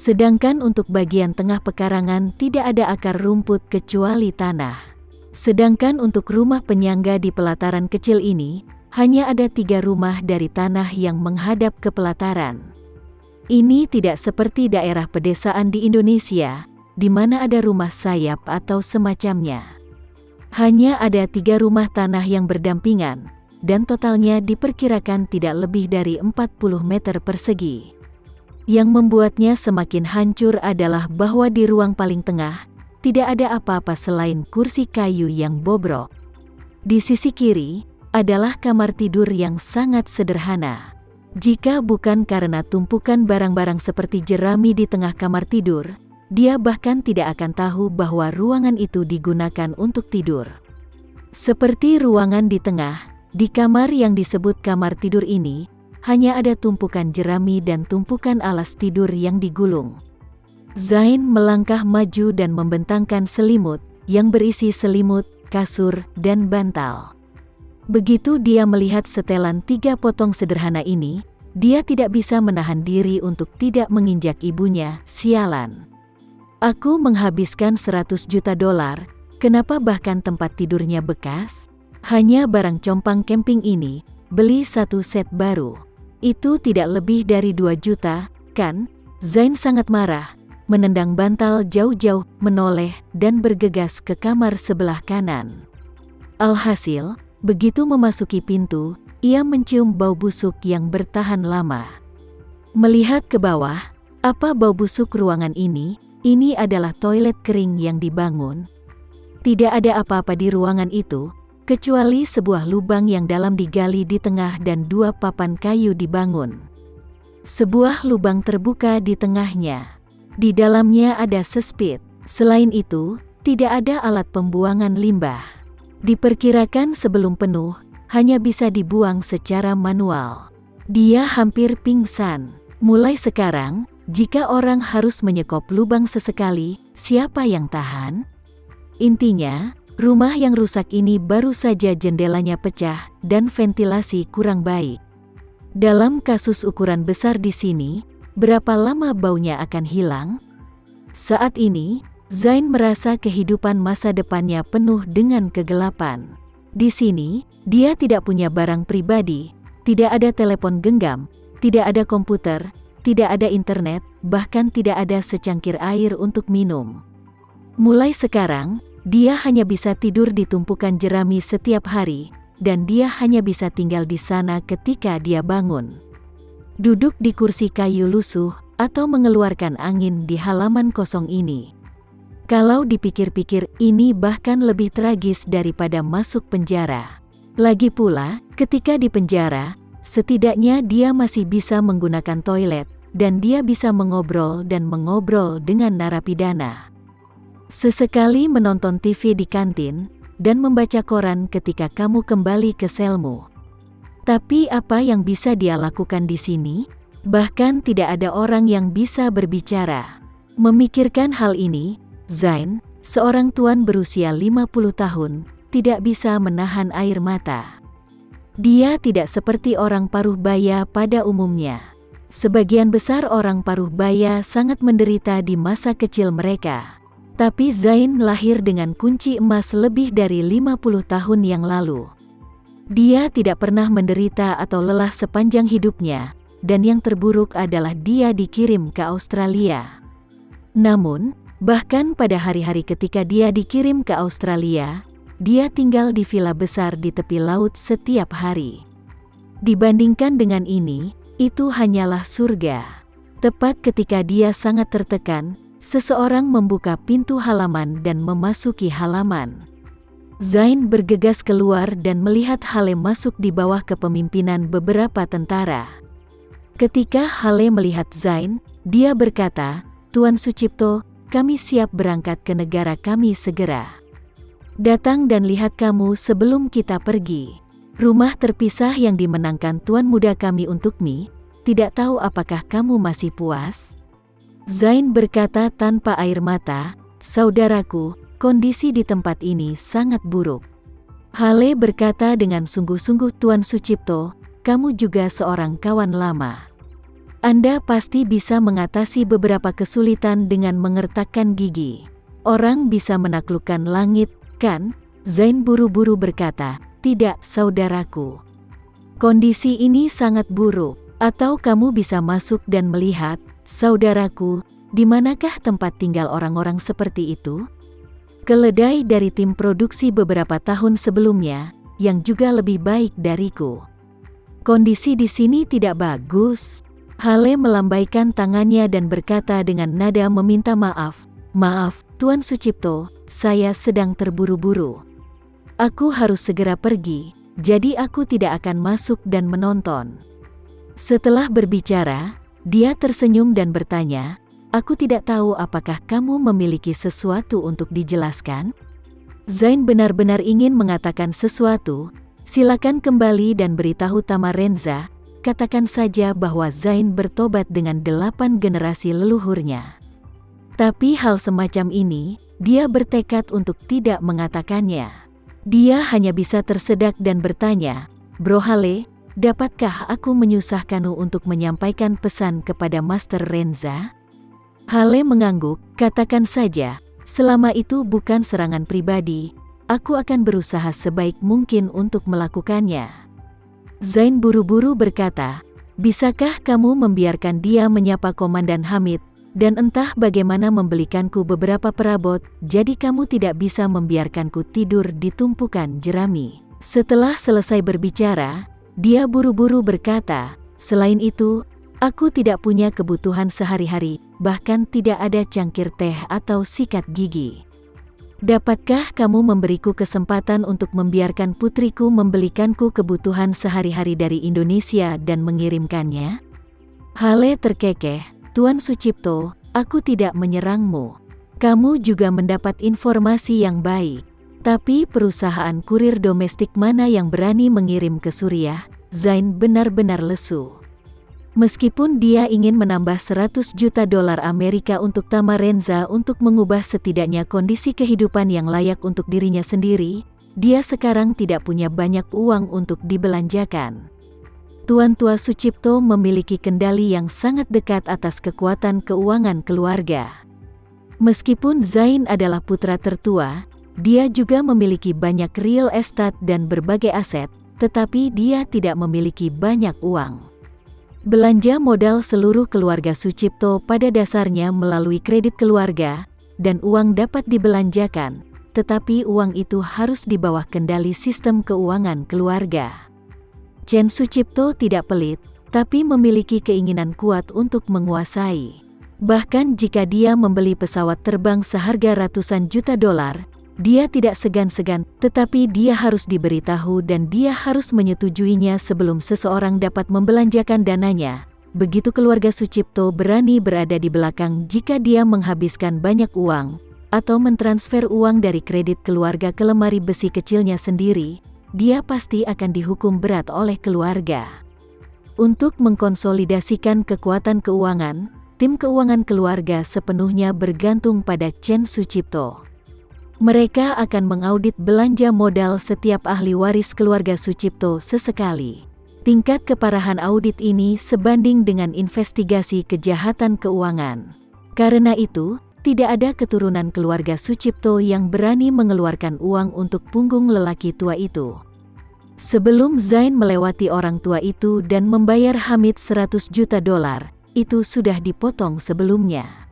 Sedangkan untuk bagian tengah pekarangan tidak ada akar rumput kecuali tanah. Sedangkan untuk rumah penyangga di pelataran kecil ini, hanya ada 3 rumah dari tanah yang menghadap ke pelataran. Ini tidak seperti daerah pedesaan di Indonesia, di mana ada rumah sayap atau semacamnya. Hanya ada 3 rumah tanah yang berdampingan, dan totalnya diperkirakan tidak lebih dari 40 meter persegi. Yang membuatnya semakin hancur adalah bahwa di ruang paling tengah, tidak ada apa-apa selain kursi kayu yang bobrok. Di sisi kiri, adalah kamar tidur yang sangat sederhana. Jika bukan karena tumpukan barang-barang seperti jerami di tengah kamar tidur, dia bahkan tidak akan tahu bahwa ruangan itu digunakan untuk tidur. Seperti ruangan di tengah, di kamar yang disebut kamar tidur ini, hanya ada tumpukan jerami dan tumpukan alas tidur yang digulung. Zain melangkah maju dan membentangkan selimut, yang berisi selimut, kasur, dan bantal. Begitu dia melihat setelan 3 potong sederhana ini, dia tidak bisa menahan diri untuk tidak menginjak ibunya. Sialan. Aku menghabiskan $100 juta, kenapa bahkan tempat tidurnya bekas? Hanya barang compang camping ini, beli 1 set baru. Itu tidak lebih dari 2 juta, kan? Zain sangat marah, menendang bantal jauh-jauh, menoleh, dan bergegas ke kamar sebelah kanan. Alhasil, begitu memasuki pintu, ia mencium bau busuk yang bertahan lama. Melihat ke bawah, apa bau busuk ruangan ini? Ini adalah toilet kering yang dibangun. Tidak ada apa-apa di ruangan itu, kecuali sebuah lubang yang dalam digali di tengah dan 2 papan kayu dibangun. Sebuah lubang terbuka di tengahnya. Di dalamnya ada sespit. Selain itu, tidak ada alat pembuangan limbah. Diperkirakan sebelum penuh, hanya bisa dibuang secara manual. Dia hampir pingsan. Mulai sekarang, jika orang harus menyekop lubang sesekali, siapa yang tahan? Intinya, rumah yang rusak ini baru saja jendelanya pecah dan ventilasi kurang baik. Dalam kasus ukuran besar di sini, berapa lama baunya akan hilang? Saat ini, Zain merasa kehidupan masa depannya penuh dengan kegelapan. Di sini, dia tidak punya barang pribadi, tidak ada telepon genggam, tidak ada komputer, tidak ada internet, bahkan tidak ada secangkir air untuk minum. Mulai sekarang, dia hanya bisa tidur di tumpukan jerami setiap hari, dan dia hanya bisa tinggal di sana ketika dia bangun. Duduk di kursi kayu lusuh, atau mengeluarkan angin di halaman kosong ini. Kalau dipikir-pikir, ini bahkan lebih tragis daripada masuk penjara. Lagi pula, ketika di penjara, setidaknya dia masih bisa menggunakan toilet, dan dia bisa mengobrol dengan narapidana. Sesekali menonton TV di kantin, dan membaca koran ketika kamu kembali ke selmu. Tapi apa yang bisa dia lakukan di sini? Bahkan tidak ada orang yang bisa berbicara. Memikirkan hal ini, Zain, seorang tuan berusia 50 tahun, tidak bisa menahan air mata. Dia tidak seperti orang paruh baya pada umumnya. Sebagian besar orang paruh baya sangat menderita di masa kecil mereka. Tapi Zain lahir dengan kunci emas lebih dari 50 tahun yang lalu. Dia tidak pernah menderita atau lelah sepanjang hidupnya, dan yang terburuk adalah dia dikirim ke Australia. Namun, bahkan pada hari-hari ketika dia dikirim ke Australia, dia tinggal di villa besar di tepi laut setiap hari. Dibandingkan dengan ini, itu hanyalah surga. Tepat ketika dia sangat tertekan, seseorang membuka pintu halaman dan memasuki halaman. Zain bergegas keluar dan melihat Hale masuk di bawah kepemimpinan beberapa tentara. Ketika Hale melihat Zain, dia berkata, "Tuan Sucipto, kami siap berangkat ke negara kami segera. Datang dan lihat kamu sebelum kita pergi. Rumah terpisah yang dimenangkan tuan muda kami untuk Mi, tidak tahu apakah kamu masih puas?" Zain berkata tanpa air mata, "Saudaraku, kondisi di tempat ini sangat buruk." Hale berkata dengan sungguh-sungguh, "Tuan Sucipto, kamu juga seorang kawan lama. Anda pasti bisa mengatasi beberapa kesulitan dengan mengertakkan gigi. Orang bisa menaklukkan langit, kan? Zain buru-buru berkata, "Tidak, saudaraku. Kondisi ini sangat buruk. Atau kamu bisa masuk dan melihat, saudaraku, di manakah tempat tinggal orang-orang seperti itu?" Keledai dari tim produksi beberapa tahun sebelumnya, yang juga lebih baik dariku. Kondisi di sini tidak bagus. Hale melambaikan tangannya dan berkata dengan nada meminta maaf. "Maaf, Tuan Sucipto, saya sedang terburu-buru. Aku harus segera pergi, jadi aku tidak akan masuk dan menonton." Setelah berbicara, dia tersenyum dan bertanya, "Aku tidak tahu apakah kamu memiliki sesuatu untuk dijelaskan?" Zain benar-benar ingin mengatakan sesuatu. "Silakan kembali dan beritahu Tamarenza. Katakan saja bahwa Zain bertobat dengan 8 generasi leluhurnya." Tapi hal semacam ini, dia bertekad untuk tidak mengatakannya. Dia hanya bisa tersedak dan bertanya, "Bro Hale, dapatkah aku menyusahkanmu untuk menyampaikan pesan kepada Master Renza?" Hale mengangguk, "Katakan saja, selama itu bukan serangan pribadi, aku akan berusaha sebaik mungkin untuk melakukannya." Zain buru-buru berkata, "Bisakah kamu membiarkan dia menyapa Komandan Hamid, dan entah bagaimana membelikanku beberapa perabot, jadi kamu tidak bisa membiarkanku tidur di tumpukan jerami." Setelah selesai berbicara, dia buru-buru berkata, "Selain itu, aku tidak punya kebutuhan sehari-hari, bahkan tidak ada cangkir teh atau sikat gigi. Dapatkah kamu memberiku kesempatan untuk membiarkan putriku membelikanku kebutuhan sehari-hari dari Indonesia dan mengirimkannya?" Hale terkekeh, "Tuan Sucipto, aku tidak menyerangmu. Kamu juga mendapat informasi yang baik. Tapi perusahaan kurir domestik mana yang berani mengirim ke Suriah?" Zain benar-benar lesu. Meskipun dia ingin menambah 100 juta dolar Amerika untuk Tamarenza untuk mengubah setidaknya kondisi kehidupan yang layak untuk dirinya sendiri, dia sekarang tidak punya banyak uang untuk dibelanjakan. Tuan Tua Sucipto memiliki kendali yang sangat dekat atas kekuatan keuangan keluarga. Meskipun Zain adalah putra tertua, dia juga memiliki banyak real estate dan berbagai aset, tetapi dia tidak memiliki banyak uang. Belanja modal seluruh keluarga Sucipto pada dasarnya melalui kredit keluarga, dan uang dapat dibelanjakan, tetapi uang itu harus di bawah kendali sistem keuangan keluarga. Chen Sucipto tidak pelit, tapi memiliki keinginan kuat untuk menguasai. Bahkan jika dia membeli pesawat terbang seharga ratusan juta dolar, dia tidak segan-segan, tetapi dia harus diberitahu dan dia harus menyetujuinya sebelum seseorang dapat membelanjakan dananya. Begitu keluarga Sucipto berani berada di belakang jika dia menghabiskan banyak uang, atau mentransfer uang dari kredit keluarga ke lemari besi kecilnya sendiri, dia pasti akan dihukum berat oleh keluarga. Untuk mengkonsolidasikan kekuatan keuangan, tim keuangan keluarga sepenuhnya bergantung pada Chen Sucipto. Mereka akan mengaudit belanja modal setiap ahli waris keluarga Sucipto sesekali. Tingkat keparahan audit ini sebanding dengan investigasi kejahatan keuangan. Karena itu, tidak ada keturunan keluarga Sucipto yang berani mengeluarkan uang untuk punggung lelaki tua itu. Sebelum Zain melewati orang tua itu dan membayar Hamid 100 juta dolar, itu sudah dipotong sebelumnya.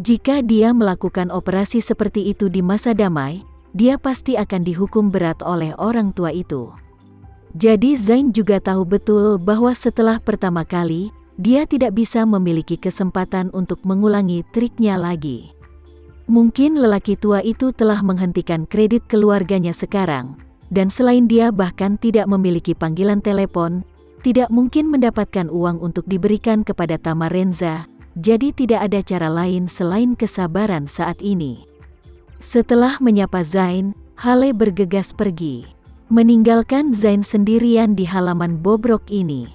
Jika dia melakukan operasi seperti itu di masa damai, dia pasti akan dihukum berat oleh orang tua itu. Jadi Zain juga tahu betul bahwa setelah pertama kali, dia tidak bisa memiliki kesempatan untuk mengulangi triknya lagi. Mungkin lelaki tua itu telah menghentikan kredit keluarganya sekarang, dan selain dia bahkan tidak memiliki panggilan telepon, tidak mungkin mendapatkan uang untuk diberikan kepada Tamarenza. Jadi tidak ada cara lain selain kesabaran saat ini. Setelah menyapa Zain, Hale bergegas pergi, meninggalkan Zain sendirian di halaman bobrok ini.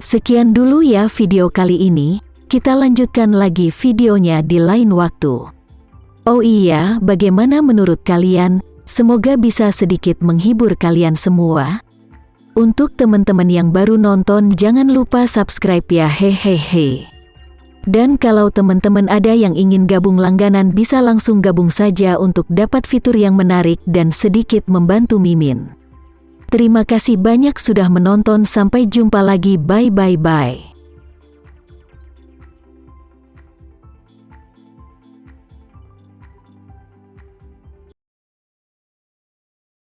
Sekian dulu ya video kali ini, kita lanjutkan lagi videonya di lain waktu. Oh iya, bagaimana menurut kalian? Semoga bisa sedikit menghibur kalian semua. Untuk teman-teman yang baru nonton, jangan lupa subscribe ya, hehehe. Dan kalau teman-teman ada yang ingin gabung langganan, bisa langsung gabung saja untuk dapat fitur yang menarik dan sedikit membantu Mimin. Terima kasih banyak sudah menonton, sampai jumpa lagi, bye.